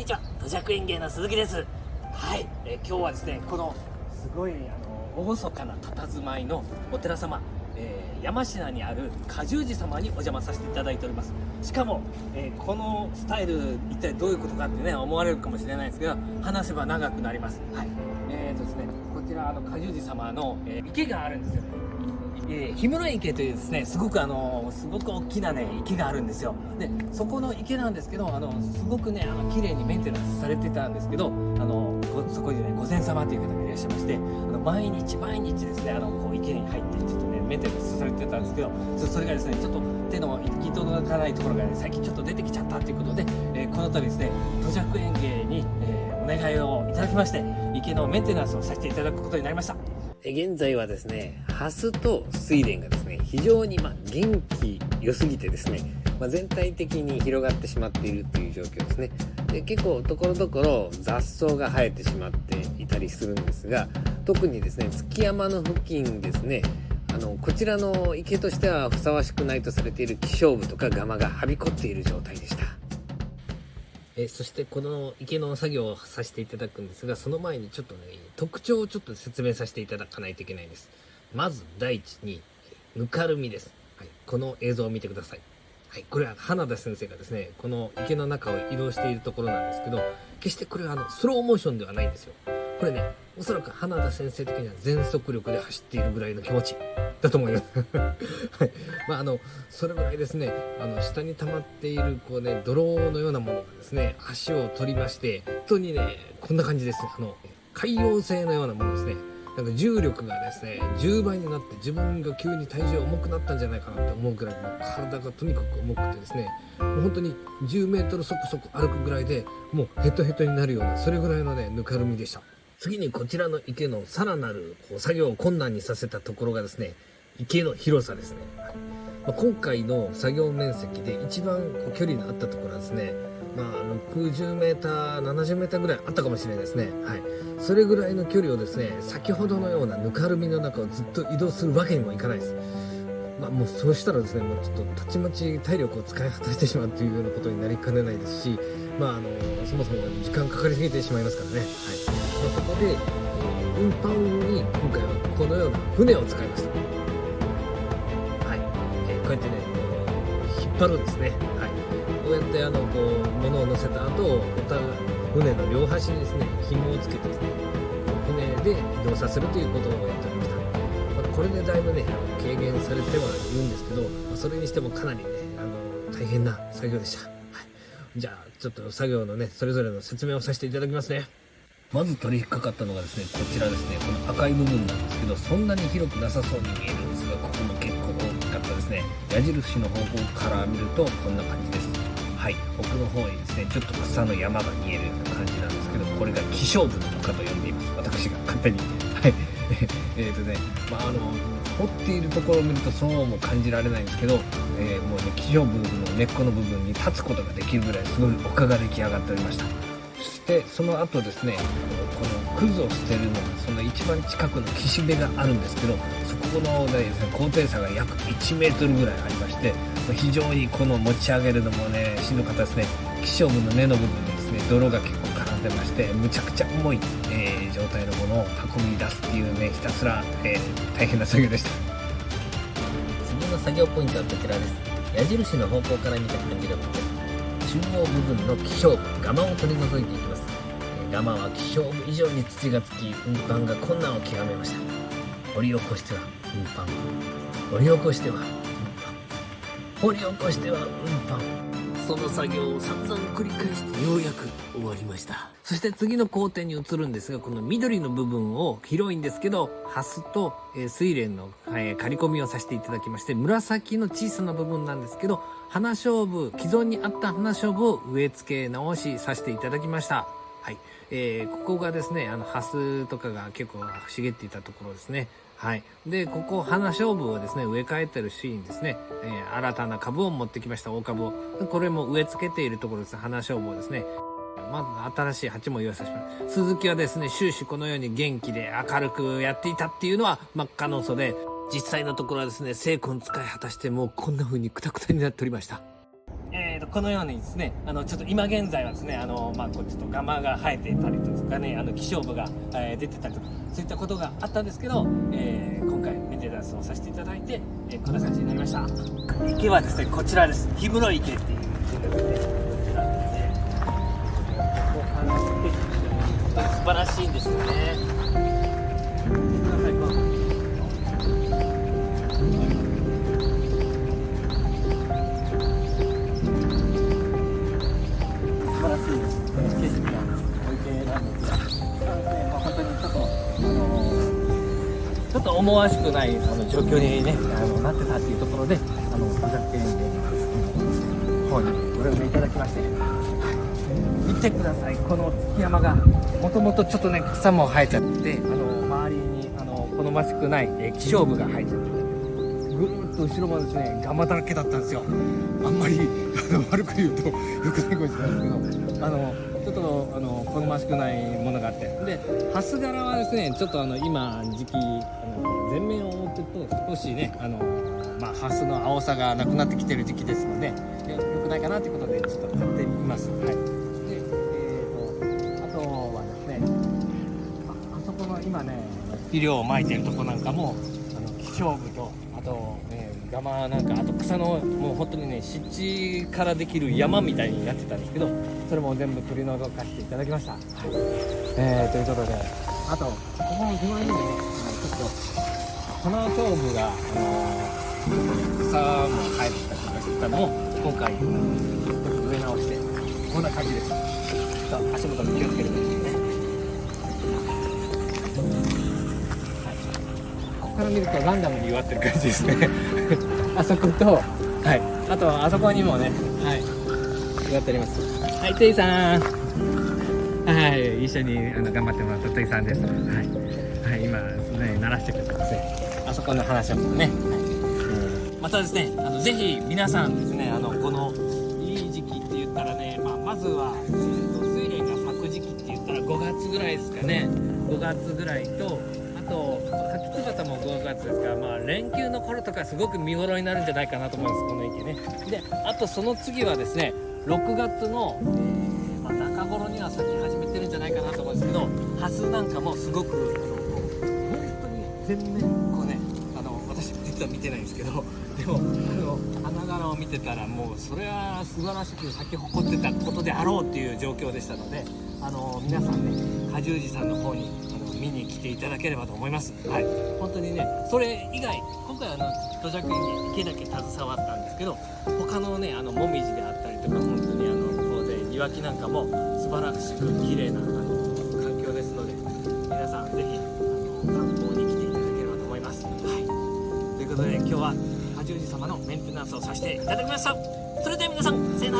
にちは、土着園芸の鈴木です。はい、今日はですね、このすごい厳かな佇まいのお寺様、山科にある果樹寺様にお邪魔させていただいております。しかも、このスタイル一体どういうことかってね思われるかもしれないですけど、話せば長くなります。はい、ですね、こちら果樹寺様の、池があるんですよ。氷室池というですね、すごく大きなね池があるんですよ。でそこの池なんですけど、すごくね綺麗にメンテナンスされてたんですけど、そこにね御前様という方がいらっしゃいまして、毎日ですねこう池に入ってちょっとねメンテナンスされてたんですけど、それがですねちょっと手の行き届かないところがね最近ちょっと出てきちゃったということで、この度ですね土着園芸に、お願いをいただきまして、池のメンテナンスをさせていただくことになりました。現在はですね、ハスと睡蓮がですね、非常に元気良すぎてですね、全体的に広がってしまっているという状況ですね。で、結構ところどころ雑草が生えてしまっていたりするんですが、特にですね、築山の付近ですね、こちらの池としてはふさわしくないとされている希少部とかガマがはびこっている状態でした。そしてこの池の作業をさせていただくんですが、その前にちょっとね特徴をちょっと説明させていただかないといけないんです。まず第一にぬかるみです。はい、この映像を見てください。はい、これは花田先生がですねこの池の中を移動しているところなんですけど、決してこれはスローモーションではないんですよ。これね、おそらく花田先生的には全速力で走っているぐらいの気持ちだと思います。はい、それぐらいですね、下に溜まっているこうね泥のようなものがですね足を取りまして、本当にねこんな感じです。海洋性のようなものですね。なんか重力がですね10倍になって、自分が急に体重重くなったんじゃないかなって思うくらい、もう体がとにかく重くてですね、もう本当に10メートルそこそこ歩くぐらいでもうヘトヘトになるような、それぐらいのねぬかるみでした。次にこちらの池のさらなる作業を困難にさせたところがですね、池の広さですね。今回の作業面積で一番距離のあったところはですね、60メーター、70メーターぐらいあったかもしれないですね。はい。それぐらいの距離をですね、先ほどのようなぬかるみの中をずっと移動するわけにもいかないです。もうそうしたらですね、もうちょっとたちまち体力を使い果たしてしまうというようなことになりかねないですし、そもそも時間かかりすぎてしまいますからね。はい。そこで、運搬に今回はこのような船を使いました。はい。こうやってね、引っ張るんですね。はい。こうやって物を乗せた後、船の両端にですね紐をつけてですね船で移動させるということをやっておりました。これでだいぶね軽減されてはいるんですけど、それにしてもかなりね大変な作業でした。はい、じゃあちょっと作業のねそれぞれの説明をさせていただきますね。まず取り掛かったのがですねこちらですね。この赤い部分なんですけど、そんなに広くなさそうに見えるんですが、ここも結構大きかったですね。矢印の方向から見るとこんな感じです。はい、奥の方にですねちょっと草の山が見えるような感じなんですけど、これが希少部の丘と呼んでいます。私が勝手に。はい掘っているところを見るとそうも感じられないんですけど、もうね希少部の根っこの部分に立つことができるぐらいすごい丘が出来上がっておりました。そしてその後ですね、このクズを捨てるのがその一番近くの岸辺があるんですけど、そこのですね高低差が約1メートルぐらいありまして、非常にこの持ち上げるのもねしんどかったですね。希少部の根の部分にですね泥が結構絡んでまして、むちゃくちゃ重い、状態のものを運び出すっていうね、ひたすら、大変な作業でした。次の作業ポイントはこちらです。矢印の方向から見た感じでも中央部分の希少部ガマを取り除いていきます。ガマは希少部以上に土がつき、運搬が困難を極めました。掘り起こしては運搬、掘り起こしては運搬、掘り起こしては運搬、その作業を散々繰り返してようやく終わりました。そして次の工程に移るんですが、この緑の部分を広いんですけどハスと睡蓮の刈り込みをさせていただきまして、紫の小さな部分なんですけど花菖蒲、既存にあった花菖蒲を植え付け直しさせていただきました。はい、ここがですねハスとかが結構茂っていたところですね。はい。で、ここ、花菖蒲をですね、植え替えてるシーンですね。新たな株を持ってきました、大株を。これも植え付けているところです、花菖蒲をですね。新しい鉢も用意させてもらいます。鈴木はですね、終始このように元気で明るくやっていたっていうのは真っ赤の嘘で、実際のところはですね、精魂使い果たしてもうこんな風にクタクタになっておりました。このようにですね、ちょっと今現在はですね、こうちょっとガマが生えていたりとかね、気象部が、出てたりとか、そういったことがあったんですけど、今回メンテナンスをさせていただいて、こんな感じになりました。池はですね、こちらです。氷室池っていう池なので、こちらですね。ここから来て、本当に素晴らしいんですよね。見てください、素晴らしい景色がお池なんですが、本当にちょっと思わしくない状況に、ね、なってたっていうところで、富山県の方にご用意いただきまして、見てください、この月山がもともとちょっとね草も生えちゃって、周りに好ましくない気象部が生えちゃって、ぐるっと後ろもですねガマだらけだったんですよ。あんまり悪く言うとよくないかもしれないですけど、ちょっと好ましくないものがあって、でハス柄はですねちょっと今時期全面を覆ってると少しねハスの青さがなくなってきてる時期ですので、よくないかなということでちょっと買ってみます。はい。であとはですね、あそこの今ね肥料をまいてるとこなんかも気象部と、あとガマなんか、あと草のもう本当にね湿地からできる山みたいになってたんですけど、それも全部取り除かせていただきました。はい。ということで、あとここの隣にもねちょっとこの頭部が草も生えてきたりとかしてたのを今回ちょっと植え直してこんな感じです。ちょっと足元に気をつけてくださいね。ここから見るとランダムに植わってる感じですねあそこと、はい、あとあそこにもね、はい、植わっております。はい、トイさん、はい、一緒に頑張ってもらったトイさんです。はい、はい、今ね鳴らしてくれてますね。あそこの話をね、はい、またですねぜひ皆さんですねこのいい時期って言ったらね、まずは睡蓮が咲く時期って言ったら5月ぐらいですかね。5月ぐらいと、あと柿つばたも5月ですから、連休の頃とかすごく見頃になるんじゃないかなと思います、この池ね。であとその次はですね6月の、中頃には咲き始めてるんじゃないかなと思うんですけど、ハスなんかもすごく本当に全面こうね、私実は見てないんですけど、でも花柄を見てたらもうそれは素晴らしく咲き誇ってたことであろうっていう状況でしたので、皆さんね果樹寺さんの方に見に来ていただければと思います。はい、本当にね、それ以外今回土着園に池だけ携わったんですけど、他のねもみじであったりとか、本当にこうで庭木なんかも素晴らしく綺麗な環境ですので、皆さんぜひ観光に来ていただければと思います。はい、ということで今日は果樹寺様のメンテナンスをさせていただきました。それでは皆さん、さよなら。